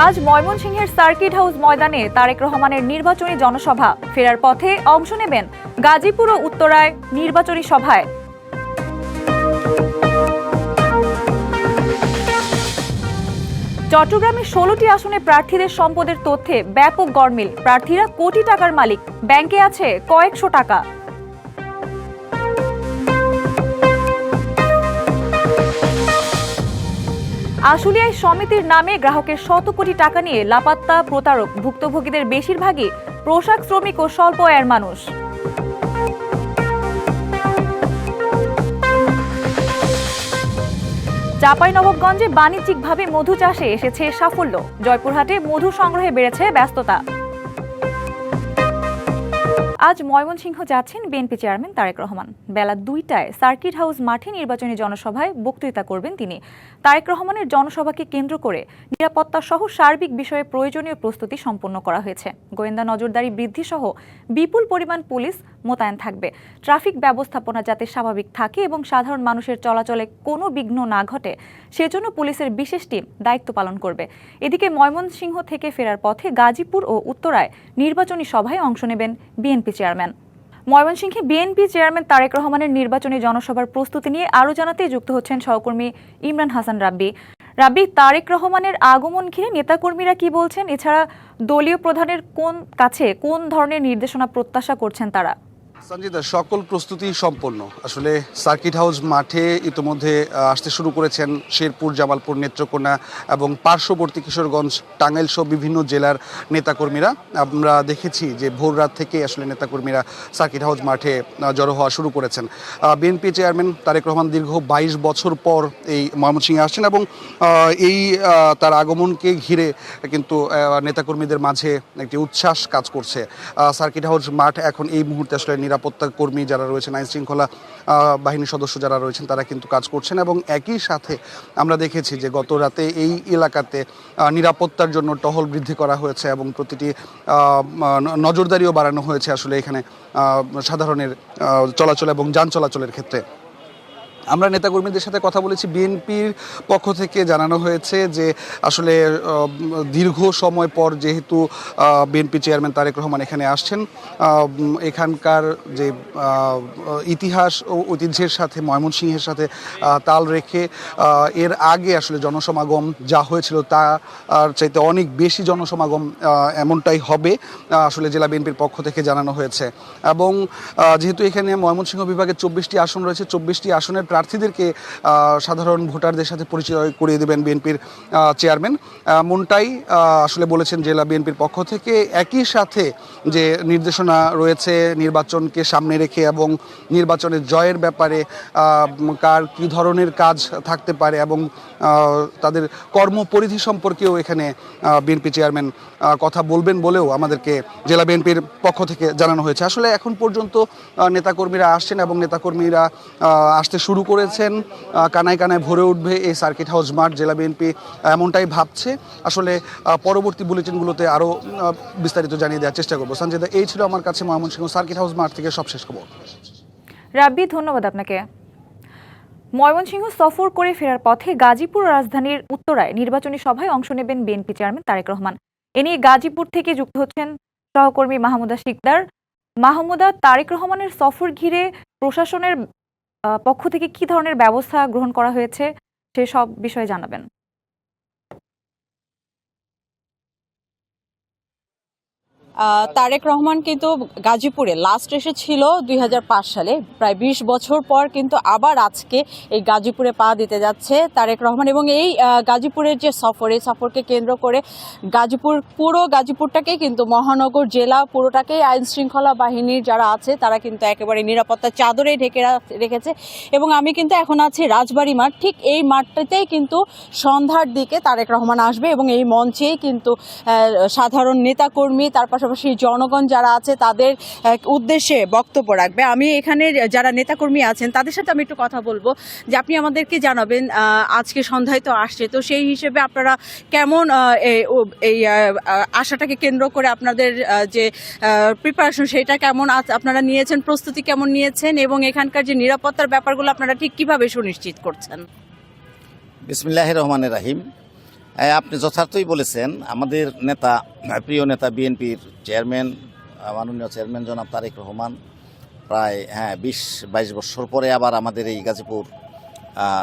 আজ ময়মনসিংহের circuit house ময়দানে তারেক রহমানের নির্বাচনী জনসভা। ফেরার পথে অংশ নেবেন গাজীপুর ও উত্তরায় নির্বাচনী সভায়। চট্টগ্রামের 16টি আসনে প্রার্থীদের সম্পদের তথ্যে ব্যাপক গরমিল। প্রার্থীরা কোটি টাকার মালিক, ব্যাংকে আছে কয়েকশো টাকা। আশুলিয়ায় সমিতির নামে গ্রাহকের শত কোটি টাকা নিয়ে লাপাত্তা প্রতারক। ভুক্তভোগীদের বেশিরভাগই পোশাক শ্রমিক ও স্বল্প আয়ের মানুষ। চাঁপাইনবাবগঞ্জে বাণিজ্যিকভাবে মধু চাষে এসেছে সাফল্য। জয়পুরহাটে মধু সংগ্রহে বেড়েছে ব্যস্ততা। আজ ময়মনসিংহ যাচ্ছেন বিএনপি চেয়ারম্যান তারেক রহমান। বেলা 2টায় সার্কিট হাউস মাঠে নির্বাচনী জনসভায় বক্তৃতা করবেন তিনি। তারেক রহমানের জনসভাকে কেন্দ্র করে নিরাপত্তা সহ সার্বিক বিষয়ে প্রয়োজনীয় প্রস্তুতি সম্পন্ন করা হয়েছে। গোয়েন্দা নজরদারি বৃদ্ধি সহ বিপুল পরিমাণ পুলিশ মোতায়েন থাকবে। ট্রাফিক ব্যবস্থাপনা যাতে স্বাভাবিক থাকে এবং সাধারণ মানুষের চলাচলে কোনো বিঘ্ন না ঘটে সেজন্য পুলিশের বিশেষ টিম দায়িত্ব পালন করবে। এদিকে ময়মনসিংহ থেকে ফেরার পথে গাজীপুর ও উত্তরায় নির্বাচনী সভায় অংশ নেবেন বিএনপি চেয়ারম্যান। ময়মনসিংহে বিএনপি চেয়ারম্যান তারেক রহমানের নির্বাচনী জনসভার প্রস্তুতি নিয়ে আরও জানাতে যুক্ত হচ্ছেন সহকর্মী ইমরান হাসান রাব্বি। রাব্বি, তারেক রহমানের আগমন ঘিরে নেতাকর্মীরা কি বলছেন? এছাড়া দলীয় প্রধানের কোন ধরনের নির্দেশনা প্রত্যাশা করছেন তারা? সঞ্জিতা, সকল প্রস্তুতি সম্পন্ন। আসলে সার্কিট হাউস মাঠে ইতিমধ্যে আসতে শুরু করেছেন শেরপুর, জামালপুর, নেত্রকোনা এবং পার্শ্ববর্তী কিশোরগঞ্জ, টাঙ্গাইল সহ বিভিন্ন জেলার নেতাকর্মীরা। আমরা দেখেছি যে ভোর রাত থেকে আসলে নেতাকর্মীরা সার্কিট হাউস মাঠে জড়ো হওয়া শুরু করেছেন। বিএনপি চেয়ারম্যান তারেক রহমান দীর্ঘ 22 বছর পর এই ময়মনসিংহে আসছেন এবং এই তার আগমনকে ঘিরে কিন্তু নেতাকর্মীদের মাঝে একটি উচ্ছ্বাস কাজ করছে। সার্কিট হাউস মাঠ এখন এই মুহূর্তে আসলে নিরাপত্তা কর্মী যারা রয়েছেন, আইন শৃঙ্খলা বাহিনীর সদস্য যারা রয়েছেন তারা কিন্তু কাজ করছেন এবং একই সাথে আমরা দেখেছি যে গত রাতে এই এলাকাতে নিরাপত্তার জন্য টহল বৃদ্ধি করা হয়েছে এবং প্রতিটি নজরদারিও বাড়ানো হয়েছে আসলে এখানে সাধারণের চলাচল এবং যান চলাচলের ক্ষেত্রে। আমরা নেতাকর্মীদের সাথে কথা বলেছি। বিএনপির পক্ষ থেকে জানানো হয়েছে যে আসলে দীর্ঘ সময় পর যেহেতু বিএনপি চেয়ারম্যান তারেক রহমান এখানে আসছেন, এখানকার যে ইতিহাস ও ঐতিহ্যের সাথে ময়মনসিংহের সাথে তাল রেখে এর আগে আসলে জনসমাগম যা হয়েছিল তার চাইতে অনেক বেশি জনসমাগম এমনটাই হবে আসলে জেলা বিএনপির পক্ষ থেকে জানানো হয়েছে। এবং যেহেতু এখানে ময়মনসিংহ বিভাগে 24টি আসন রয়েছে, 24টি আসনের প্রার্থীদেরকে সাধারণ ভোটারদের সাথে পরিচয় করিয়ে দেবেন বিএনপির চেয়ারম্যান। এমনটাই আসলে বলেছেন জেলা বিএনপির পক্ষ থেকে। একই সাথে যে নির্দেশনা রয়েছে নির্বাচনকে সামনে রেখে এবং নির্বাচনের জয়ের ব্যাপারে কার কী ধরনের কাজ থাকতে পারে এবং তাদের কর্মপরিধি সম্পর্কেও এখানে বিএনপি চেয়ারম্যান কথা বলবেন বলেও আমাদেরকে জেলা বিএনপির পক্ষ থেকে জানানো হয়েছে। আসলে এখন পর্যন্ত নেতাকর্মীরা আসছেন এবং নেতাকর্মীরা আসতে শুরু করেছেন। কানায় কানায় ভরে উঠবে এই সার্কিট হাউস মাঠ, জেলা বিএনপি এমনটাই ভাবছে। আসলে পরবর্তী বুলেটিনগুলোতে আরও বিস্তারিত জানিয়ে দেওয়ার চেষ্টা করবো। সঞ্জিদা, এই ছিল আমার কাছে ময়মনসিংহ সার্কিট হাউস মাঠ থেকে সবশেষ খবর। রাব্বি, ধন্যবাদ আপনাকে। ময়মনসিংহ সফর করে ফেরার পথে গাজীপুর রাজধানীর উত্তরায় নির্বাচনী সভায় অংশ নেবেন বিএনপি চেয়ারম্যান তারেক রহমান। এ নিয়ে গাজীপুর থেকে যুক্ত হচ্ছেন সহকর্মী মাহমুদা শিকদার। মাহমুদা, তারেক রহমানের সফর ঘিরে প্রশাসনের পক্ষ থেকে কি ধরনের ব্যবস্থা গ্রহণ করা হয়েছে সে সব বিষয়ে জানাবেন। তারেক রহমান কিন্তু গাজীপুরে লাস্ট এসেছিল 2005 সালে। প্রায় 20 বছর পর কিন্তু আবার আজকে এই গাজীপুরে পা দিতে যাচ্ছে তারেক রহমান এবং এই গাজীপুরের যে সফর, এই সফরকে কেন্দ্র করে পুরো গাজীপুরটাকে কিন্তু মহানগর জেলা পুরোটাকেই আইন শৃঙ্খলা বাহিনীর যারা আছে তারা কিন্তু একেবারে নিরাপত্তার চাদরে ঢেকে রেখেছে। এবং আমি কিন্তু এখন আছি রাজবাড়ী মাঠ। ঠিক এই মাঠটাতেই কিন্তু সন্ধ্যার দিকে তারেক রহমান আসবে এবং এই মঞ্চেই কিন্তু সাধারণ নেতাকর্মী তার পাশাপাশি জনগণ যারা আছে তাদের উদ্দেশ্যে বক্তব্য রাখবে। আমি এখানে যারা নেতাকর্মী আছেন তাদের সাথে আমি একটু কথা বলবো যে আপনি আমাদেরকে জানাবেন আজকে সন্ধ্যায় তো আসছে, তো সেই হিসেবে আপনারা কেমন এই আশাটাকে কেন্দ্র করে আপনাদের যে প্রিপারেশন সেটা কেমন আপনারা নিয়েছেন, প্রস্তুতি কেমন নিয়েছেন এবং এখানকার যে নিরাপত্তার ব্যাপারগুলো আপনারা ঠিক কিভাবে সুনিশ্চিত করছেন? বিসমিল্লাহির রহমানির রহিম। আপনি যথার্থই বলেছেন। আমাদের নেতা, প্রিয় নেতা বিএনপির চেয়ারম্যান, মাননীয় চেয়ারম্যান জনাব তারেক রহমান প্রায় 20-22 বছর পরে আবার আমাদের এই গাজীপুর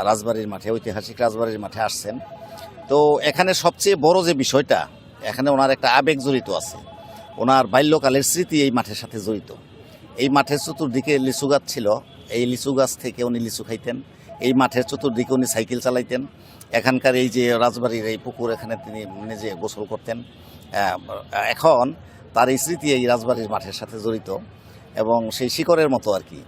রাজবাড়ির মাঠে, ঐতিহাসিক রাজবাড়ির মাঠে আসছেন। তো এখানে সবচেয়ে বড় যে বিষয়টা, এখানে ওনার একটা আবেগ জড়িত আছে। ওনার বাল্যকালের স্মৃতি এই মাঠের সাথে জড়িত। এই মাঠের চতুর্দিকে লিচু গাছ ছিল, এই লিচু গাছ থেকে উনি লিচু খাইতেন। এই মাঠের চতুর্দিকে উনি সাইকেল চালাইতেন। এখানকার এই যে রাজবাড়ির এই পুকুর, এখানে তিনি নিজে গোসল করতেন। এখন তার এই স্মৃতি এই রাজবাড়ির মাঠের সাথে জড়িত এবং সেই শিকড়ের মতো আর কি।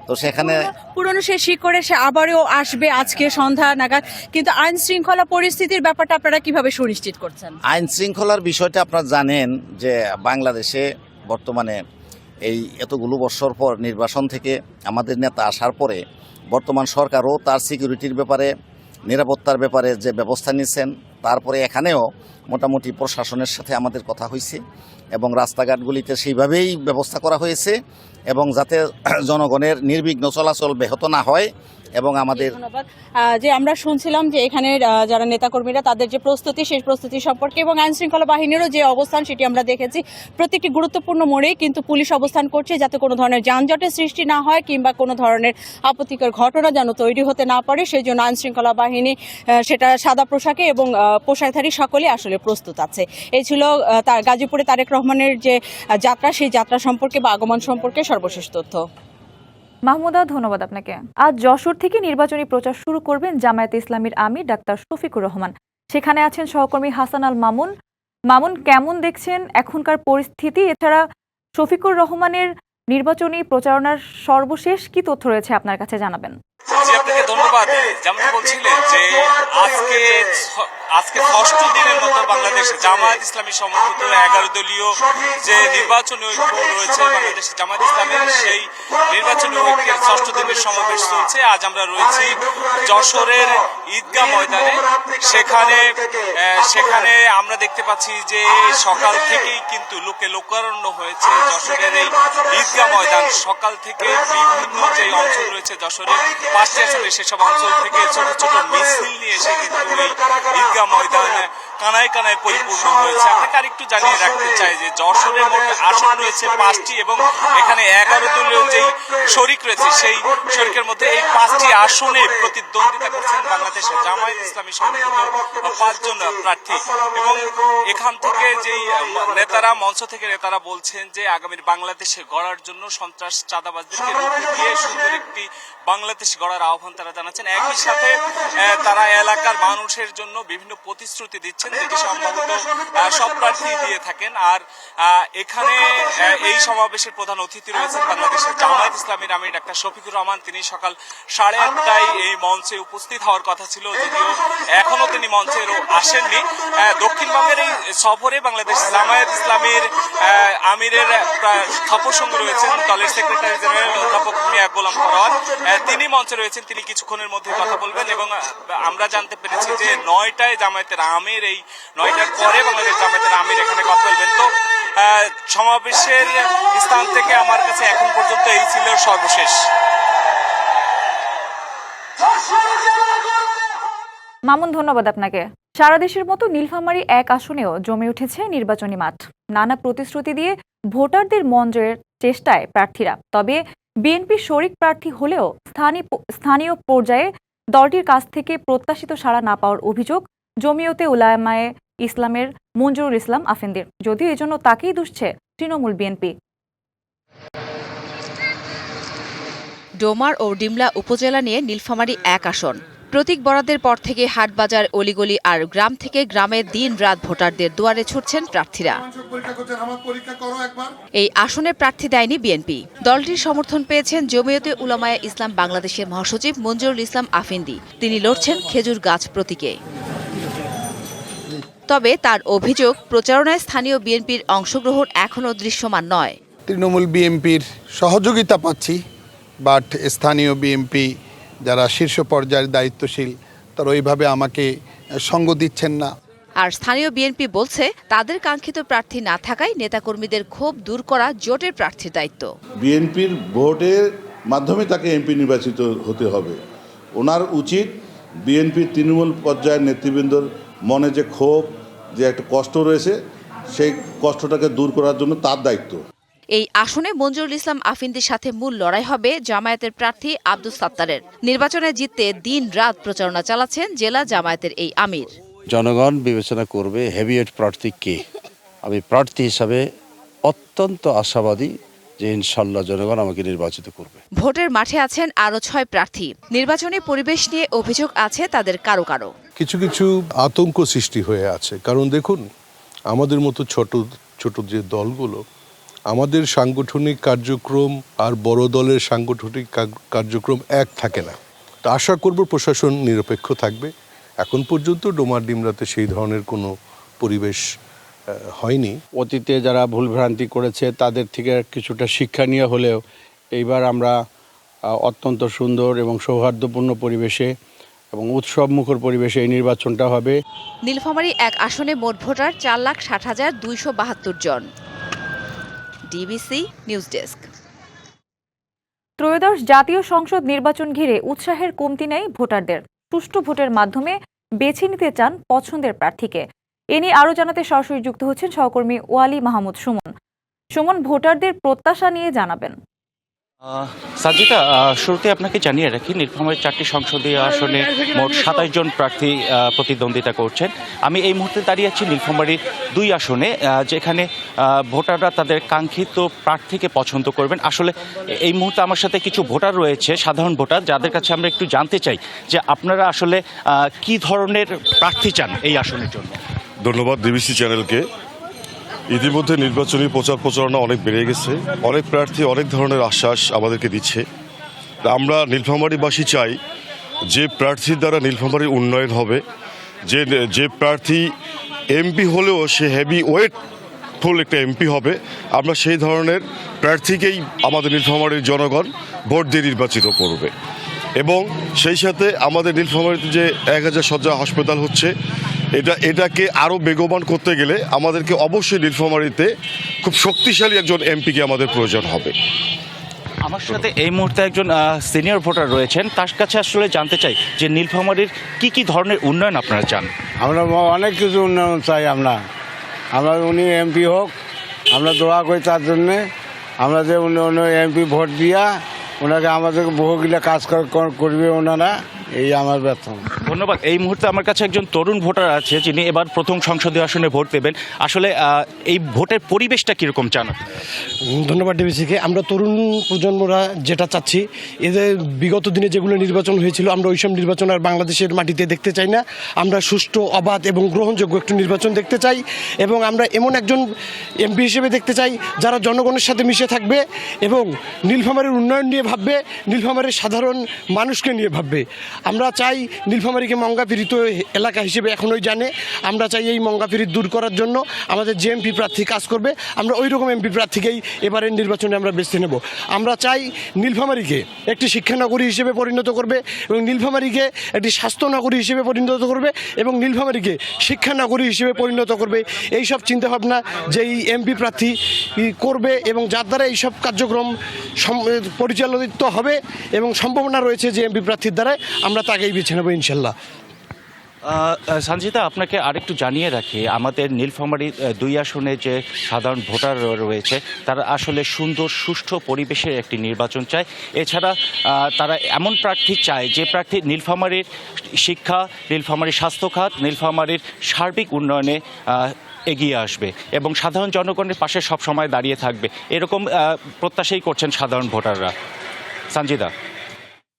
তো সেখানে পুরনো সে শিকড়ে সে আবারও আসবে আজকে সন্ধ্যা নাগাদ, কিন্তু আইন শৃঙ্খলা পরিস্থিতির ব্যাপারটা আপনারা কিভাবে সুনিশ্চিত করছেন? আইন শৃঙ্খলার বিষয়টা আপনারা জানেন যে বাংলাদেশে বর্তমানে এই এতগুলো বছর পর নির্বাচন থেকে আমাদের নেতা আসার পরে বর্তমান সরকারও তার সিকিউরিটির ব্যাপারে, নিরাপত্তার ব্যাপারে যে ব্যবস্থা নিয়েছেন, তারপরে এখানেও মোটামুটি প্রশাসনের সাথে আমাদের কথা হয়েছে এবং রাস্তাঘাটগুলিতে সেইভাবেই ব্যবস্থা করা হয়েছে এবং যাতে জনগণের নির্বিঘ্ন চলাচল ব্যাহত না হয়। এবং আমাদের ধন্যবাদ। যে আমরা শুনছিলাম যে এখানে যারা নেতাকর্মীরা তাদের যে প্রস্তুতি, সেই প্রস্তুতি সম্পর্কে এবং আইন শৃঙ্খলা বাহিনীরও যে অবস্থান সেটি আমরা দেখেছি। প্রত্যেকটি গুরুত্বপূর্ণ মোড়েই কিন্তু পুলিশ অবস্থান করছে যাতে কোনো ধরনের যানজটের সৃষ্টি না হয় কিংবা কোনো ধরনের আপত্তিকর ঘটনা যেন তৈরি হতে না পারে, সেই জন্য আইন শৃঙ্খলা বাহিনী সেটা সাদা পোশাকে এবং পোশাকধারী সকলে আসলে প্রস্তুত আছে। এই ছিল তার গাজীপুরে তারেক রহমানের যে যাত্রা, সেই যাত্রা সম্পর্কে বা আগমন সম্পর্কে সর্বশেষ তথ্য। মাহমুদা, ধন্যবাদ আপনাকে। আজ যশোর থেকে নির্বাচনী প্রচার শুরু করবেন জামায়াতে ইসলামীর আমির ডাক্তার শফিকুর রহমান। সেখানে আছেন সহকর্মী হাসান আল মামুন। মামুন, কেমন দেখছেন এখনকার পরিস্থিতি? এছাড়া শফিকুর রহমানের নির্বাচনী প্রচারণার সর্বশেষ কি তথ্য রয়েছে আপনার কাছে জানাবেন? জি, আপনাকে ধন্যবাদ। যেমন বলছিলেন যে আজকে ষষ্ঠ দিনের মতো বাংলাদেশে জামায়াত ইসলামী সমর্থিত 11 দলীয় যে নির্বাচনী ঐক্য রয়েছে বাংলাদেশে জামায়াত ইসলামের, সেই নির্বাচনী ঐক্যের ষষ্ঠ দিনের সমাবেশ চলছে। আজ আমরা রয়েছি যশোরের ঈদগাহ ময়দানে। সেখানে আমরা দেখতে পাচ্ছি যে সকাল থেকেই কিন্তু লোকারণ্য হয়েছে যশোরের এই ঈদগাহ ময়দান। সকাল থেকে বিভিন্ন যে অঞ্চল রয়েছে যশোরের 5টি আসলে সেসব অঞ্চল থেকে ছোট ছোট মিছিল নিয়ে এসে কিন্তু এই ঈদগাহ ময়দান কানায় কানায় পরিপূর্ণ হয়েছে। আপনাকে আরেকটু জানিয়ে রাখতে চাই যে যশোরের মোট আসন রয়েছে 5টি এবং এখানে 11 দলীয় যেই শরিক রয়েছে, সেই শরিকের মধ্যে এই 5টি আসনে প্রতিদ্বন্দ্বিতা করছেন বাংলাদেশের জামায়াত ইসলামী সমর্থিত 5 জন প্রার্থী। এবং এখান থেকে যেই নেতারা, মঞ্চ থেকে নেতারা বলছেন যে আগামীর বাংলাদেশে গড়ার জন্য সন্ত্রাস চাঁদাবাজদেরকে রুখে দিয়ে সুন্দর একটি বাংলাদেশ গড়ার আহ্বান তারা জানাচ্ছেন। একই সাথে তারা এলাকার মানুষের জন্য বিভিন্ন প্রতিশ্রুতি দিচ্ছেন, যেটি সম্ভবত সব প্রার্থী দিয়ে থাকেন। আর এখানে এই সমাবেশের প্রধান অতিথি রয়েছেন বাংলাদেশের জামায়াত ইসলামীর আমির ডাক্তার শফিকুর রহমান। তিনি সকাল 8:30টায় এই মঞ্চে উপস্থিত হওয়ার কথা ছিল, যদিও এখনো তিনি মঞ্চেরও আসেননি। দক্ষিণবঙ্গের এই সফরে বাংলাদেশ জামায়াত ইসলামীর আমিরের সফর সঙ্গে রয়েছেন দলের সেক্রেটারি জেনারেল অধ্যাপক মিয়া গোলাম পরোয়ার। তিনি মঞ্চে রয়েছেন, তিনি কিছুক্ষণের মধ্যে কথা বলবেন। এবং আমরা জানতে পেরেছি যে 9টায় জামায়াতের আমির, এই 9টার পরে বাংলাদেশ জামায়াতের আমির এখানে কথা বলবেন। তো সমাবেশের স্থান থেকে আমার কাছে এখন পর্যন্ত এই ছিল সর্বশেষ। মামুন, ধন্যবাদ আপনাকে। সারা দেশের মতো নীলফামারী 1 আসনেও জমে উঠেছে নির্বাচনী মাঠ। নানা প্রতিশ্রুতি দিয়ে ভোটারদের মন জয়ের চেষ্টায় প্রার্থীরা। তবে বিএনপি শরিক প্রার্থী হলেও স্থানীয় পর্যায়ে দলটির কাছ থেকে প্রত্যাশিত সাড়া না পাওয়ার অভিযোগ জমিয়তে উলামায়ে ইসলামের মঞ্জুরুল ইসলাম আফেন্দির। যদিও এজন্য তাকেই দুষছে তৃণমূল বিএনপি। ডোমার ও ডিমলা উপজেলা নিয়ে নীলফামারী 1 আসন। প্রতীক বরাদ্দের পর থেকে হাটবাজার, অলিগলি আর গ্রাম থেকে গ্রামে দিন-রাত ভোটারদের দুয়ারে ছুটছেন প্রার্থীরা। এই আসনে প্রার্থী দেয়নি বিএনপি। দলটির সমর্থন পেয়েছেন জমিয়তে উলামায়ে ইসলাম বাংলাদেশের মহাসচিব মঞ্জুরুল ইসলাম আফেন্দি। তিনি লড়ছেন খেজুর গাছ প্রতীকে। তবে তার অভিযোগ, প্রচারণায় স্থানীয় বিএনপির অংশগ্রহণ এখনও দৃশ্যমান নয়। তৃণমূল বিএনপির সহযোগিতা পাচ্ছি, বাট স্থানীয় বিএনপি যারা শীর্ষ পর্যায়ের দায়িত্বশীল তারা ওইভাবে আমাকে সঙ্গ দিচ্ছেন না। আর স্থানীয় বিএনপি বলছে তাদের কাঙ্ক্ষিত প্রার্থী না থাকায় নেতাকর্মীদের ক্ষোভ দূর করা জোটের প্রার্থীর দায়িত্ব। বিএনপির ভোটের মাধ্যমে তাকে এমপি নির্বাচিত হতে হবে। ওনার উচিত বিএনপির তৃণমূল পর্যায়ের নেতৃবৃন্দর মনে যে ক্ষোভ, যে একটা কষ্ট রয়েছে, সেই কষ্টটাকে দূর করার জন্য তার দায়িত্ব। এই আসনে মঞ্জুরুল ইসলাম আফিন্দির সাথে মূল লড়াই হবে জামায়াতের প্রার্থী আব্দুস সাত্তারের। নির্বাচনে জিততে দিন রাত প্রচারণা চালাচ্ছেন জেলা জামায়াতের এই আমির। জনগণ বিবেচনা করবে হেভিওয়েট প্রার্থী কে। আমি প্রার্থী হিসাবে অত্যন্ত আশাবাদী যে ইনশাল্লাহ জনগণ আমাকে নির্বাচিত করবে। ভোটের মাঠে আছেন আরও 6 প্রার্থী। নির্বাচনী পরিবেশ নিয়ে অভিযোগ আছে তাদের কারো কারো। কিছু কিছু আতঙ্ক সৃষ্টি হয়ে আছে, কারণ দেখুন আমাদের মতো ছোট ছোট যে দলগুলো, আমাদের সাংগঠনিক কার্যক্রম আর বড় দলের সাংগঠনিক কার্যক্রম এক থাকে না। তা আশা করব প্রশাসন নিরপেক্ষ থাকবে। এখন পর্যন্ত ডোমার ডিমরাতে সেই ধরনের কোনো পরিবেশ হয়নি। অতীতে যারা ভুলভ্রান্তি করেছে তাদের থেকে কিছুটা শিক্ষা নিয়ে হলেও এইবার আমরা অত্যন্ত সুন্দর এবং সৌহার্দ্যপূর্ণ পরিবেশে এবং উৎসবমুখর পরিবেশে এই নির্বাচনটা হবে। নীলফামারী 1 আসনে মোট ভোটার 4,60,272 জন। DBC news desk. ত্রয়োদশ জাতীয় সংসদ নির্বাচন ঘিরে উৎসাহের কমতি নেই ভোটারদের। সুষ্ঠু ভোটের মাধ্যমে বেছে নিতে চান পছন্দের প্রার্থীকে। এ নিয়ে আরও জানাতে সরাসরি যুক্ত হচ্ছেন সহকর্মী ওয়ালি মাহমুদ সুমন। সুমন, ভোটারদের প্রত্যাশা নিয়ে জানাবেন। সাজিদা, শুরুতে আপনাকে জানিয়ে রাখি, নীলফামারীর 4টি সংসদীয় আসনে মোট 27 জন প্রার্থী প্রতিদ্বন্দ্বিতা করছেন। আমি এই মুহূর্তে দাঁড়িয়ে আছি নীলফামারীর 2 আসনে, যেখানে ভোটাররা তাদের কাঙ্ক্ষিত প্রার্থীকে পছন্দ করবেন। আসলে এই মুহূর্তে আমার সাথে কিছু ভোটার রয়েছে, সাধারণ ভোটার, যাদের কাছে আমরা একটু জানতে চাই যে আপনারা আসলে কি ধরনের প্রার্থী চান এই আসনের জন্য। ধন্যবাদ ডিবিসি চ্যানেলকে। ইতিমধ্যে নির্বাচনী প্রচার প্রচারণা অনেক বেড়ে গেছে, অনেক প্রার্থী অনেক ধরনের আশ্বাস আমাদেরকে দিচ্ছে। আমরা নীলফামারীবাসী চাই যে প্রার্থীর দ্বারা নীলফামারীর উন্নয়ন হবে, যে প্রার্থী এমপি হলেও সে হেভি ওয়েটফুল একটা এমপি হবে, আমরা সেই ধরনের প্রার্থীকেই আমাদের নীলফামারীর জনগণ ভোট দিয়ে নির্বাচিত করবে। এবং সেই সাথে আমাদের নীলফামারীতে যে 1000 শয্যা হাসপাতাল হচ্ছে, এটাকে আরও বেগবান করতে গেলে আমাদেরকে অবশ্যই নীলফামারীতে খুব শক্তিশালী একজন এমপিকে আমাদের প্রয়োজন হবে। আমার সাথে এই মুহূর্তে একজন সিনিয়র ভোটার রয়েছেন, তার কাছে আসলে জানতে চাই যে নীলফামারীর কি ধরনের উন্নয়ন আপনারা চান। আমরা অনেক কিছু উন্নয়ন চাই। আমরা উনি এমপি হোক, আমরা দোয়া করি তার জন্যে। আমরা যে উন্নয়ন এমপি ভোট দিয়া ওনাকে আমাদের বহুগুলা কাজ করবে ওনারা, এই আমার ব্যর্থ। ধন্যবাদ। এই মুহূর্তে আমার কাছে একজন তরুণ ভোটার আছে, যিনি এবার প্রথম সংসদীয় আসনে ভোট দেবেন। আসলে এই ভোটের পরিবেশটা কীরকম চান? ধন্যবাদ ডিবিসিকে। আমরা তরুণ প্রজন্মরা যেটা চাচ্ছি, এদের বিগত দিনে যেগুলো নির্বাচন হয়েছিল, আমরা ওইসব নির্বাচন আর বাংলাদেশের মাটিতে দেখতে চাই না। আমরা সুষ্ঠু, অবাধ এবং গ্রহণযোগ্য একটি নির্বাচন দেখতে চাই, এবং আমরা এমন একজন এমপি হিসেবে দেখতে চাই যারা জনগণের সাথে মিশে থাকবে এবং নীলফামারীর উন্নয়ন নিয়ে ভাববে, নীলফামারীর সাধারণ মানুষকে নিয়ে ভাববে। আমরা চাই নীলফামারীকে মঙ্গাপীড়িত এলাকা হিসেবে এখনোই জানে। আমরা চাই এই মঙ্গাপীড়িত দূর করার জন্য আমাদের যে এমপি প্রার্থী কাজ করবে, আমরা ওই রকম এমপি প্রার্থীকেই এবারের নির্বাচনে আমরা বেছে নেব। আমরা চাই নীলফামারীকে একটি শিক্ষানগরী হিসেবে পরিণত করবে, এবং নীলফামারীকে একটি স্বাস্থ্য নগরী হিসেবে পরিণত করবে, এবং নীলফামারীকে শিক্ষানগরী হিসেবে পরিণত করবে। এইসব চিন্তাভাবনা যেই এমপি প্রার্থী করবে এবং যার দ্বারা এইসব কার্যক্রম পরিচালিত হবে এবং সম্ভাবনা রয়েছে যে এমপি প্রার্থীর দ্বারা, আমরা তাকেই বেছে নেব ইনশাল্লাহ। সঞ্জিতা, আপনাকে আরেকটু জানিয়ে রাখি, আমাদের নীলফামারী 2 আসনে যে সাধারণ ভোটার রয়েছে, তারা আসলে সুন্দর সুষ্ঠু পরিবেশের একটি নির্বাচন চায়। এছাড়া তারা এমন প্রার্থী চায় যে প্রার্থী নীলফামারীর শিক্ষা, নীলফামারীর স্বাস্থ্য খাত, নীলফামারীর সার্বিক উন্নয়নে এগিয়ে আসবে এবং সাধারণ জনগণের পাশে সব সময় দাঁড়িয়ে থাকবে, এরকম প্রত্যাশাই করছেন সাধারণ ভোটাররা। সঞ্জিতা।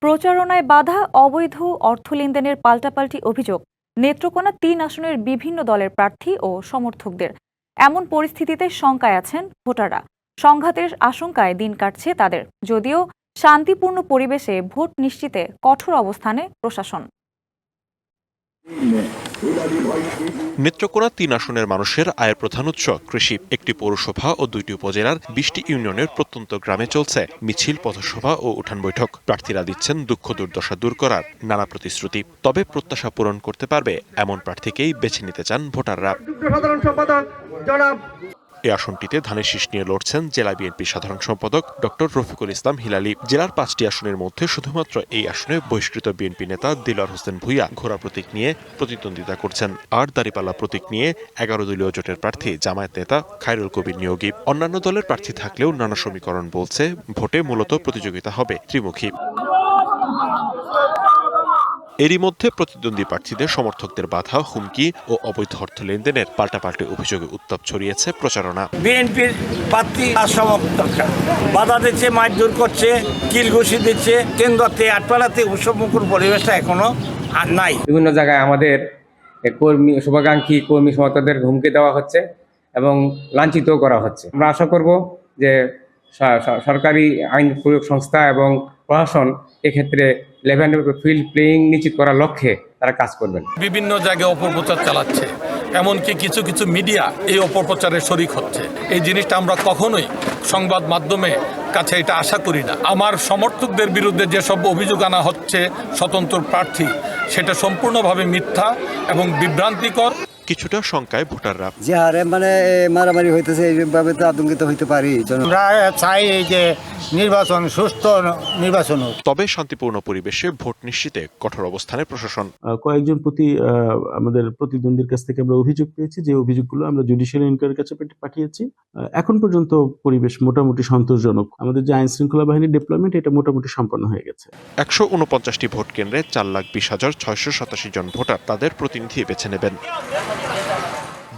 প্রচারণায় বাধা, অবৈধ অর্থ লেনদেনের পাল্টাপাল্টি অভিযোগ নেত্রকোনা 3 আসনের বিভিন্ন দলের প্রার্থী ও সমর্থকদের। এমন পরিস্থিতিতে শঙ্কায় আছেন ভোটাররা। সংঘাতের আশঙ্কায় দিন কাটছে তাদের, যদিও শান্তিপূর্ণ পরিবেশে ভোট নিশ্চিতে কঠোর অবস্থানে প্রশাসন। নেত্রকোনা 3 আসনের মানুষের আয়ের প্রধান উৎস কৃষি। একটি পৌরসভা ও 2টি উপজেলার 20টি ইউনিয়নের প্রত্যন্ত গ্রামে চলছে মিছিল, পথসভা ও উঠান বৈঠক। প্রার্থীরা দিচ্ছেন দুঃখ দুর্দশা দূর করার নানা প্রতিশ্রুতি। তবে প্রত্যাশা পূরণ করতে পারবে এমন প্রার্থীকেই বেছে নিতে চান ভোটাররা। এই আসনটিতে ধানের শীষ নিয়ে লড়ছেন জেলা বিএনপির সাধারণ সম্পাদক ডক্টর রফিকুল ইসলাম হিলালি। জেলার 5টি আসনের মধ্যে শুধুমাত্র এই আসনে বহিষ্কৃত বিএনপি নেতা দিলওয়ার হোসেন ভূঁইয়া ঘোড়া প্রতীক নিয়ে প্রতিদ্বন্দ্বিতা করছেন। আর দাঁড়িপাল্লা প্রতীক নিয়ে 11 দলীয় জোটের প্রার্থী জামায়াত নেতা খায়রুল কবির নিয়োগী। অন্যান্য দলের প্রার্থী থাকলেও নানা সমীকরণ বলছে ভোটে মূলত প্রতিযোগিতা হবে ত্রিমুখী। এরই মধ্যে প্রতিদ্বন্দ্বী প্রার্থীদের সমর্থকদের বাধা, হুমকি ও অবৈধ অর্থ লেনদেনের পাল্টাপাল্টি অভিযোগে উত্তাপ ছড়িয়েছে প্রচারণা। বিএনপির প্রার্থী সমর্থক বাধা দিচ্ছে, মারধর করছে, কিল ঘুষি দিচ্ছে, কেন্দ্রতে আটপাড়াতে উৎসবমুখর পরিবেশটা এখনো আর নাই। বিভিন্ন জায়গায় আমাদের কর্মী, শুভাকাঙ্ক্ষী কর্মী সমর্থকদের হুমকি দেওয়া হচ্ছে এবং লাঞ্ছিত করা হচ্ছে। আমরা আশা করব যে সরকারি আইন প্রয়োগ সংস্থা এবং প্রশাসন এক্ষেত্রে লেভেল ফিল্ড প্লেয়িং নিশ্চিত করার লক্ষ্যে তারা কাজ করবেন। বিভিন্ন জায়গায় অপপ্রচার চালাচ্ছে, এমনকি কিছু কিছু মিডিয়া এই অপপ্রচারে শরিক হচ্ছে। এই জিনিসটা আমরা কখনোই সংবাদ মাধ্যমে কাছে এটা আশা করি না। আমার সমর্থকদের বিরুদ্ধে যেসব অভিযোগ আনা হচ্ছে স্বতন্ত্র প্রার্থী, সেটা সম্পূর্ণভাবে মিথ্যা এবং বিভ্রান্তিকর। কিছুটা শঙ্কায় ভোটাররা। যে হারে মারামারি হইতেছে, এইভাবে তো আতঙ্কিত হইতে পারি। আমরা চাই এই যে নির্বাচন সুস্থ নির্বাচন হোক। তবে শান্তিপূর্ণ পরিবেশে ভোট নিশ্চিতে কঠোর অবস্থানে প্রশাসন। কয়েকজন আমাদের প্রতিদ্বন্দ্বীর কাছ থেকে আমরা অভিযোগ পেয়েছি, যে অভিযোগগুলো আমরা জুডিশিয়াল ইনকোয়ারির কাছে পাঠিয়েছি। এখন পর্যন্ত পরিবেশ মোটামুটি সন্তোষজনক। আমাদের যে আইন শৃঙ্খলা বাহিনীর ডিপ্লয়মেন্ট, এটা মোটামুটি সম্পন্ন হয়ে গেছে। 149টি ভোট কেন্দ্রে 4,20,687 জন ভোটার তাদের প্রতিনিধি বেছে নেবেন।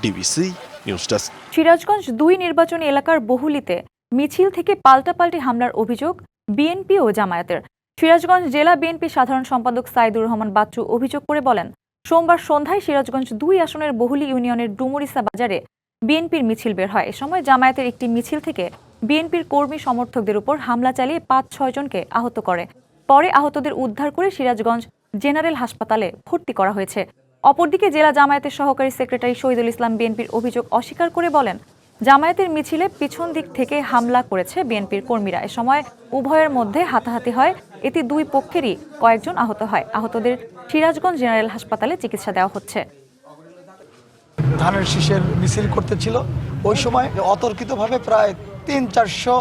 DBC news desk. সিরাজগঞ্জ 2 নির্বাচনী এলাকার বহুলিতে মিছিল থেকে পাল্টাপাল্টি হামলার অভিযোগ বিএনপি ও জামায়াতের। সিরাজগঞ্জ জেলা বিএনপি সাধারণ সম্পাদক সাইদুর রহমান বাচ্চু অভিযোগ করে বলেন, সোমবার সন্ধ্যায় সিরাজগঞ্জ 2 আসনের বহুলি ইউনিয়নের ডুমুরিসা বাজারে বিএনপির মিছিল বের হয়। এ সময় জামায়াতের একটি মিছিল থেকে বিএনপির কর্মী সমর্থকদের উপর হামলা চালিয়ে 5-6 জনকে আহত করে। পরে আহতদের উদ্ধার করে সিরাজগঞ্জ জেনারেল হাসপাতালে ভর্তি করা হয়েছে। অপরদিকে জেলা জামায়াতের সহকারী সেক্রেটারি শহীদুল ইসলাম বিএনপির অভিযোগ অস্বীকার করে বলেন, জামায়াতের মিছিলে পিছন দিক থেকে হামলা করেছে বিএনপির কর্মীরা। এ সময় উভয়ের মধ্যে হাতাহাতি হয়, এতে 2 পক্ষেরই কয়েকজন আহত হয়। আহতদের সিরাজগঞ্জ জেনারেল হাসপাতালে চিকিৎসা দেওয়া হচ্ছে। ধানের শীষের মিছিল করতেছিল, ওই সময় অতর্কিতভাবে প্রায় 300-400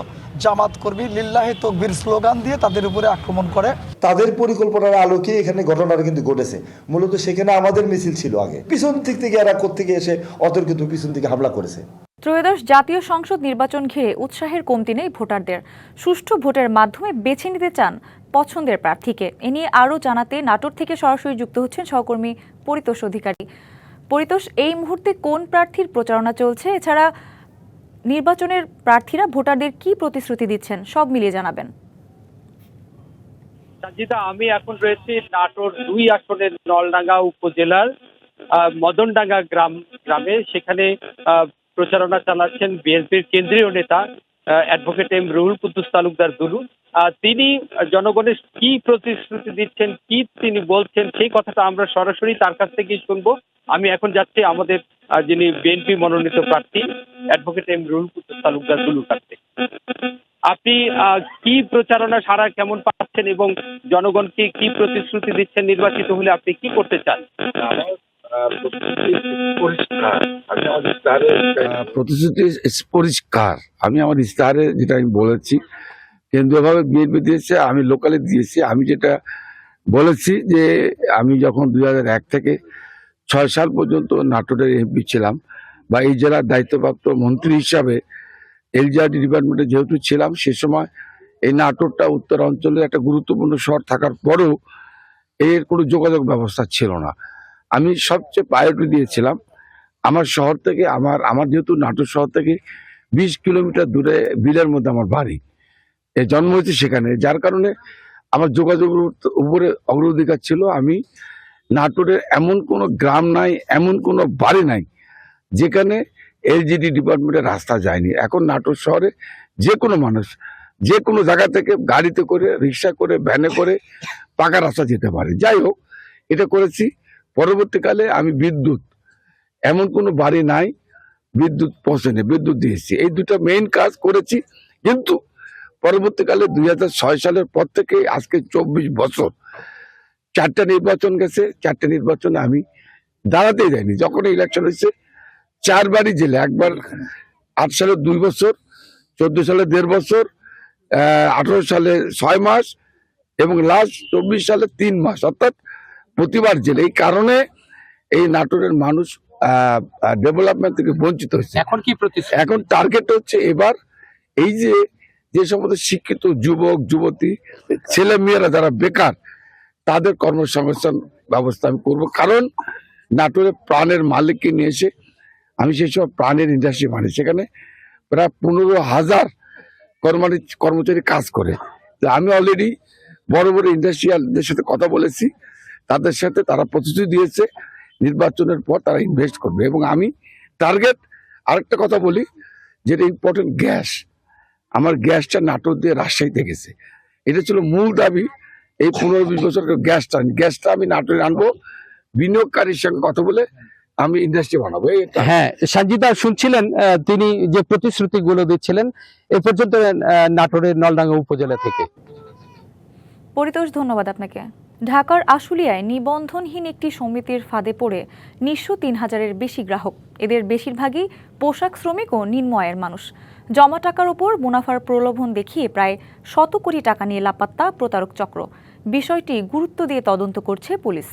জামাত কর্মী লিল্লাহে তাকবীর স্লোগান দিয়ে তাদের উপরে আক্রমণ করে। তাদের পরিকল্পনার আলোকে এখানে ঘটনাটা কিন্তু ঘটেছে। মূলত সেখানে আমাদের মিছিল ছিল, আগে পিছন দিক থেকে এরা কোত্থেকে এসে অতর্কিত পিছন থেকে হামলা করেছে। ত্রয়োদশ জাতীয় সংসদ নির্বাচন ঘিরে উৎসাহের কমতি নেই ভোটারদের। সুষ্ঠু ভোটের মাধ্যমে বেছে নিতে চান পছন্দের প্রার্থীকে। এ নিয়ে আরও জানাতে নাটোর থেকে সরাসরি যুক্ত হচ্ছেন সহকর্মী পরিতোষ অধিকারী। পরিতোষ, এই মুহূর্তে কোন প্রার্থীর প্রচারণা চলছে? এছাড়া নির্বাচনের প্রার্থীরা ভোটারদের কি প্রতিশ্রুতি দিচ্ছেন, সব মিলিয়ে জানাবেন। সঞ্জিতা, আমি এখন রয়েছি নাটোর 2 আসনের নলডাঙ্গা উপজেলার মদনডাঙ্গা গ্রামে। সেখানে প্রচারণা চালাচ্ছেন বিএনপির কেন্দ্রীয় নেতা অ্যাডভোকেট এম রুহুল কুদ্দুস তালুকদার দুলু। তিনি জনগণের কি প্রতিশ্রুতি দিচ্ছেন, কি তিনি বলছেন, সেই কথাটা আমরা সরাসরি তার কাছ থেকেই শুনবো। আমি এখন যাচ্ছি আমাদের যিনি বিএনপি মনোনীত প্রার্থী অ্যাডভোকেট এম রুহুল কুদ্দুস তালুকদার দুলুর কাছ থেকে। আপনি কি প্রচারণা সারা কেমন পাচ্ছেন এবং জনগণকে কি প্রতিশ্রুতি দিচ্ছেন? নির্বাচিত হলে আপনি কি করতে চান? প্রতিশ্রুতি পরিষ্কার। আমি আমার ইস্তাহারে যেটা আমি বলেছি, কেন্দ্রীয়ভাবে বিএনপি দিয়েছে, আমি লোকালে দিয়েছি। আমি যেটা বলেছি যে আমি যখন 2001 থেকে 6 সাল পর্যন্ত নাটোরের এমপি ছিলাম বা এই জেলার দায়িত্বপ্রাপ্ত মন্ত্রী হিসাবে এলজিআরডি ডিপার্টমেন্টে যেহেতু ছিলাম, সে সময় এই নাটোরটা উত্তর অঞ্চলের একটা গুরুত্বপূর্ণ শহর থাকার পরেও এর কোনো যোগাযোগ ব্যবস্থা ছিল না। আমি সবচেয়ে প্রায়োরিটি দিয়েছিলাম আমার শহর থেকে, আমার যেহেতু নাটোর শহর থেকে 20 কিলোমিটার দূরে বিলের মধ্যে আমার বাড়ি, জন্ম হয়েছে সেখানে, যার কারণে আমার যোগাযোগের উপরে অগ্রাধিকার ছিল। আমি নাটোরের এমন কোনো গ্রাম নাই, এমন কোনো বাড়ি নাই যেখানে এলজিডি ডিপার্টমেন্টের রাস্তা যায়নি। এখন নাটোর শহরে যে কোনো মানুষ যে কোনো জায়গা থেকে গাড়িতে করে, রিক্সা করে, ভ্যানে করে পাকা রাস্তা যেতে পারে। যাই হোক, এটা করেছি। পরবর্তীকালে আমি বিদ্যুৎ, এমন কোনো বাড়ি নাই বিদ্যুৎ পৌঁছানে, বিদ্যুৎ দিয়েছি। এই দুটো মেইন কাজ করেছি। কিন্তু পরবর্তীকালে 2006 সালের পর থেকে আজকে 24 বছর 4টা নির্বাচন গেছে, 4টে নির্বাচনে আমি দাঁড়াতেই যাইনি। যখন ইলেকশন হয়েছে 4 বারই জেলে, একবার 8 সালে 2 বছর, 14 সালে 1.5 বছর, 18 সালে 6 মাস এবং লাস্ট 24 সালে 3 মাস, অর্থাৎ প্রতিবার জেল। এই কারণে এই নাটোরের মানুষ ডেভেলপমেন্ট থেকে বঞ্চিত হচ্ছে। এখন কি প্রতিশ্রুতি? এখন টার্গেট হচ্ছে এবার এই যে সমস্ত শিক্ষিত যুবক যুবতী ছেলে মেয়েরা যারা বেকার তাদের কর্মসংস্থান ব্যবস্থা আমি করবো। কারণ নাটোরে প্রাণের মালিককে নিয়ে এসে আমি সেই সব প্রাণের ইন্ডাস্ট্রি বানাই, সেখানে প্রায় 15,000 কর্মচারী কাজ করে। তো আমি অলরেডি বড় বড় ইন্ডাস্ট্রিয়ালদের সাথে কথা বলেছি, তাদের সাথে তারা প্রতিশ্রুতি দিয়েছে নির্বাচনের পর তারা ইনভেস্ট করবে। এবং আমি টার্গেট আরেকটা কথা বলি, যেটা ইম্পর্টেন্ট, গ্যাস। আমার গ্যাসটা নাটোর দিয়ে রাজশাহীতে গেছে, এটা ছিল মূল দাবি। এই 15-20 বছর গ্যাসটা আমি নাটোরে আনবো, বিনিয়োগকারীর সঙ্গে কথা বলে আমি ইন্ডাস্ট্রি বানাবো। হ্যাঁ, সঞ্জিদা শুনছিলেন তিনি যে প্রতিশ্রুতিগুলো দিচ্ছিলেন এ পর্যন্ত নাটোরের নলডাঙ্গা উপজেলা থেকে। পরিতোষ, ধন্যবাদ আপনাকে। ঢাকার আশুলিয়ায় নিবন্ধনহীন একটি সমিতির ফাঁদে পড়ে নিঃস্ব 3,000-এর বেশি গ্রাহক। এদের বেশিরভাগই পোশাক শ্রমিক ও নিম্ন আয়ের মানুষ। জমা টাকার ওপর মুনাফার প্রলোভন দেখিয়ে প্রায় 100 কোটি টাকা নিয়ে লাপাত্তা প্রতারক চক্র। বিষয়টি গুরুত্ব দিয়ে তদন্ত করছে পুলিশ।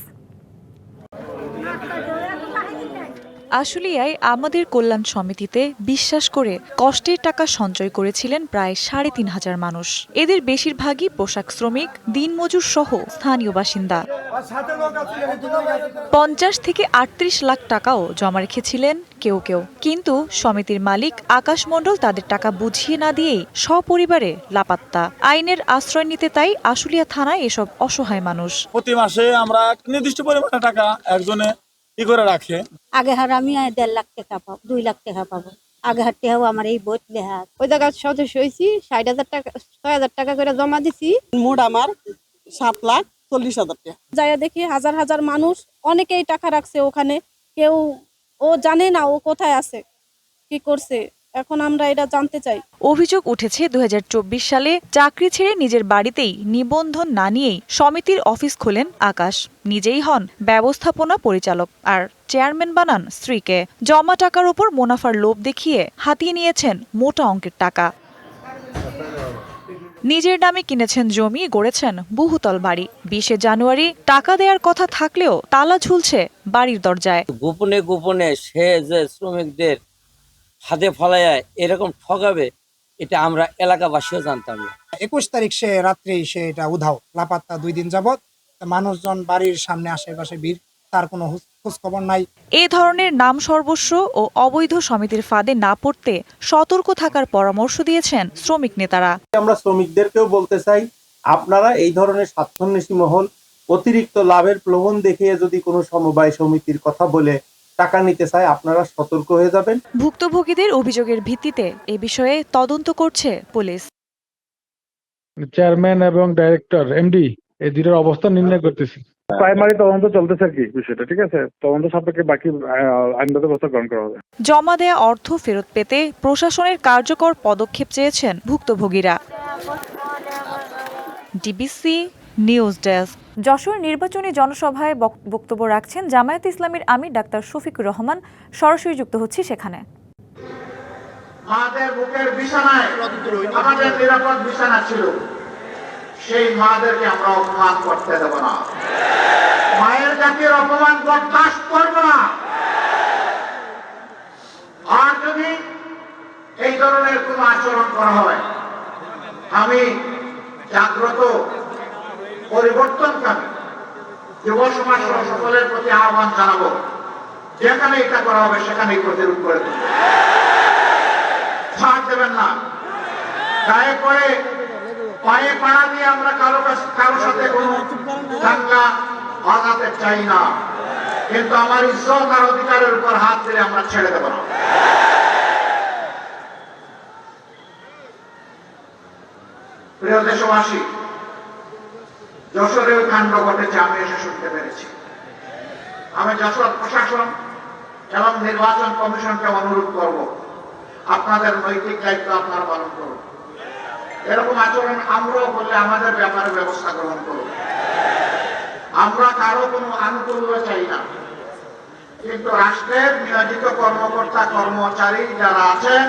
আশুলিয়ায় আমাদের কল্যাণ সমিতিতে বিশ্বাস করে কষ্টের টাকা সঞ্চয় করেছিলেন প্রায় 3,500 মানুষ। এদের বেশিরভাগই পোশাক শ্রমিক, দিনমজুর সহ স্থানীয় বাসিন্দা। 50 থেকে 38 লাখ টাকাও জমা রেখেছিলেন কেউ কেউ। কিন্তু সমিতির মালিক আকাশ মণ্ডল তাদের টাকা বুঝিয়ে না দিয়েই সপরিবারে লাপাত্তা। আইনের আশ্রয় নিতে তাই আশুলিয়া থানায় এসব অসহায় মানুষ। প্রতি মাসে আমরা নির্দিষ্ট পরিমাণে টাকা একজনে কি করে রাখে। আগে হার আমি 1.5 লাখ টাকা পাবো, 2 লাখ টাকা পাবো। আগে হার টাকাও আমার এই বই লেখা। ওই জায়গায় সদস্য হয়েছি, 60,000 টাকা 6,000 টাকা করে জমা দিছি। মোট আমার 7,40,000 টাকা। যাই দেখি হাজার হাজার মানুষ, অনেকেই টাকা রাখছে ওখানে, কেউ ও জানে না ও কোথায় আছে, কি করছে। এখন আমরা এটা জানতে চাই। অভিযোগ উঠেছে 2024 সালে চাকরি ছেড়ে নিজের বাড়িতেই নিবন্ধন না নিয়েই সমিতির অফিস খোলেন আকাশ। নিজেই হন ব্যবস্থাপনা পরিচালক আর চেয়ারম্যান বানান স্ত্রীকে। জমা টাকার উপর মুনাফার লোভ দেখিয়ে হাতিয়ে নিয়েছেন মোটা অঙ্কের টাকা। নিজের নামে কিনেছেন জমি, গড়েছেন বহুতল বাড়ি। 20 জানুয়ারি টাকা দেওয়ার কথা থাকলেও তালা ঝুলছে বাড়ির দরজায়। গোপনে গোপনে সে যে শ্রমিকদের হাতে ফলায় এরকম ঠকাবে, এটা আমরা এলাকাবাসীও জানতাম না। 21 তারিখ সে রাত্রে সে এটা উধাও, লাপাত্তা 2 দিন যাবত। মানুষজন বাড়ির সামনে আশেপাশে ভিড়, তার কোনো খোঁজ খবর নাই। এই ধরনের নাম সর্বস্ব ও অবৈধ সমিতির ফাঁদে না পড়তে সতর্ক থাকার পরামর্শ দিয়েছেন শ্রমিক নেতারা। আমরা শ্রমিকদেরকেও বলতে চাই, আপনারা এই ধরনের স্বার্থান্বেষী মহল অতিরিক্ত লাভের প্রলোভন দেখিয়ে যদি কোনো সমবায় সমিতির কথা বলে টাকা নিতে চায়, আপনারা সতর্ক হয়ে যাবেন। ভুক্তভোগীদের অভিযোগের ভিত্তিতে এ বিষয়ে তদন্ত করছে পুলিশ। চেয়ারম্যান এবং ডাইরেক্টর এমডি এই দুটোর অবস্থা নির্ণয় করতেছি। প্রাইমারি তদন্ত চলতেছে আর কি বিষয়টা, ঠিক আছে। তদন্ত সাপেক্ষে বাকি আইনগত ব্যবস্থা গ্রহণ করা হবে। জমা দেয়া অর্থ ফেরত পেতে প্রশাসনের কার্যকর পদক্ষেপ চেয়েছেন ভুক্তভোগীরা। DBC news desk. যশোর নির্বাচনী জনসভায় বক্তব্য রাখছেন জামায়াতে ইসলামীর আমির ডাক্তার শফিকুর রহমান। সরাসরি যুক্ত হচ্ছে সেখানে। মাদের বুকের বিছানায় আমাদের নিরাপদ বিছানা ছিল, সেই মাদেরকে আমরা অপমান করতে দেব না। মায়ের জাতির অপমান বরদাস্ত করব না। আর যদি এই ধরনের কোন আচরণ করা হয়, আমি জাগ্রত পরিবর্তনকামী যুব সমাজ সকলের প্রতি আহ্বান জানাবো, যেখানে এটা করা হবে সেখানেই প্রতিরোধ করে দেব। ছাড় দেবেন না। গায়ে পড়ে পায়ে পাড়া দিয়ে আমরা কারো সাথে কোনো দাঙ্গা বাঁধাতে চাই না, কিন্তু আমার ইজ্জত আর অধিকারের উপর হাত দিলে আমরা ছেড়ে দেব না। প্রিয় দেশবাসী, যশোরেও কাণ্ড ঘটেছে, আমি এসে শুনতে পেরেছি। আমি যশোর প্রশাসন এবং নির্বাচন কমিশনকে অনুরোধ করব, আপনাদের নৈতিক দায়িত্ব আপনারা পালন করুন। এরকম আচরণ আমরাও করলে আমাদের ব্যাপারে ব্যবস্থা গ্রহণ করুন। আমরা কারো কোনো আনুকূল্য চাই না। কিন্তু রাষ্ট্রের নিয়োজিত কর্মকর্তা কর্মচারী যারা আছেন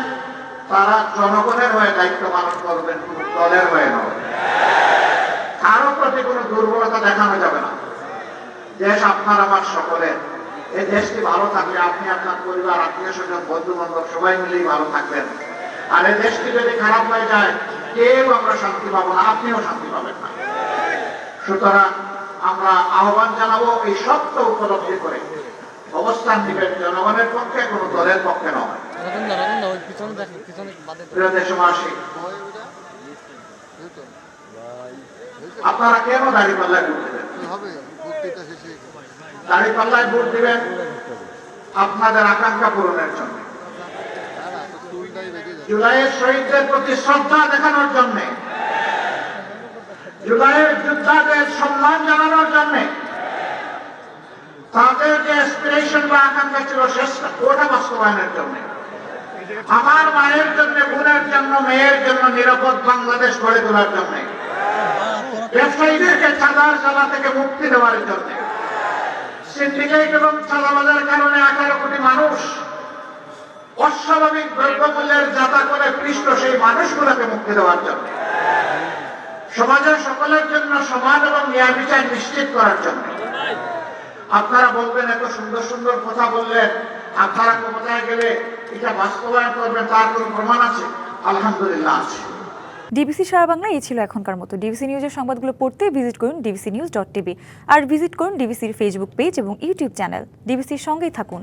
তারা জনগণের হয়ে দায়িত্ব পালন করবেন, কোন দলের হয়ে নয়। কারো প্রতি কোনো দুর্বলতা দেখানো যাবে না। দেশ আপনার আমার সকলের। এই দেশটি ভালো থাকলে আপনি আপনার পরিবার, আত্মীয় স্বজন, বন্ধু বান্ধব সবাই মিলেই ভালো থাকবেন। আর এই দেশটি যদি খারাপ হয়ে যায় কেউ আমরা শান্তি পাবো না, আপনিও শান্তি পাবেন না। সুতরাং আমরা আহ্বান জানাবো এই সত্য উপলব্ধি করে অবস্থান দিবেন জনগণের পক্ষে, কোনো দলের পক্ষে নয়। প্রিয় দেশবাসী, আপনারা কেন দাঁড়িপাল্লায় ভোট দেবেন? দাঁড়িপাল্লায় ভোট দিবেন আপনাদের আকাঙ্ক্ষা পূরণের জন্য, জুলাইয়ের শহীদদের প্রতি শ্রদ্ধা দেখানোর জন্য, জুলাইয়ের যোদ্ধাদের সম্মান জানানোর জন্য, তাদের যে অ্যাসপিরেশন বা আকাঙ্ক্ষা ছিল ওটা বাস্তবায়নের জন্য, আমার মায়ের জন্য, বোনের জন্য, মেয়ের জন্য নিরাপদ বাংলাদেশ গড়ে তোলার জন্য, ব্যবসায়ীদেরকে চাঁদার জ্বালা থেকে মুক্তি দেওয়ার জন্য, সিন্ডিকেট এবং চাঁদাবাজের কারণে 18 কোটি মানুষ অস্বাভাবিক দ্রব্যমূল্যের যাতা করে পৃষ্ঠ সেই মানুষগুলোকে মুক্তি দেওয়ার জন্য, সমাজের সকলের জন্য সমান এবং ন্যায় বিচার নিশ্চিত করার জন্য। আপনারা বলবেন এত সুন্দর সুন্দর কথা বললেন, আপনারা ক্ষমতায় গেলে এটা বাস্তবায়ন করবেন, তার কোনো প্রমাণ আছে? আলহামদুলিল্লাহ আছে। ডিবিসি সারা বাংলা এই ছিল এখনকার মতো। ডিবিসি নিউজের সংবাদগুলো পড়তে ভিজিট করুন dbcnews.tv আর ভিজিট করুন ডিবিসির ফেসবুক পেজ এবং ইউটিউব চ্যানেল। ডিবিসির সঙ্গেই থাকুন।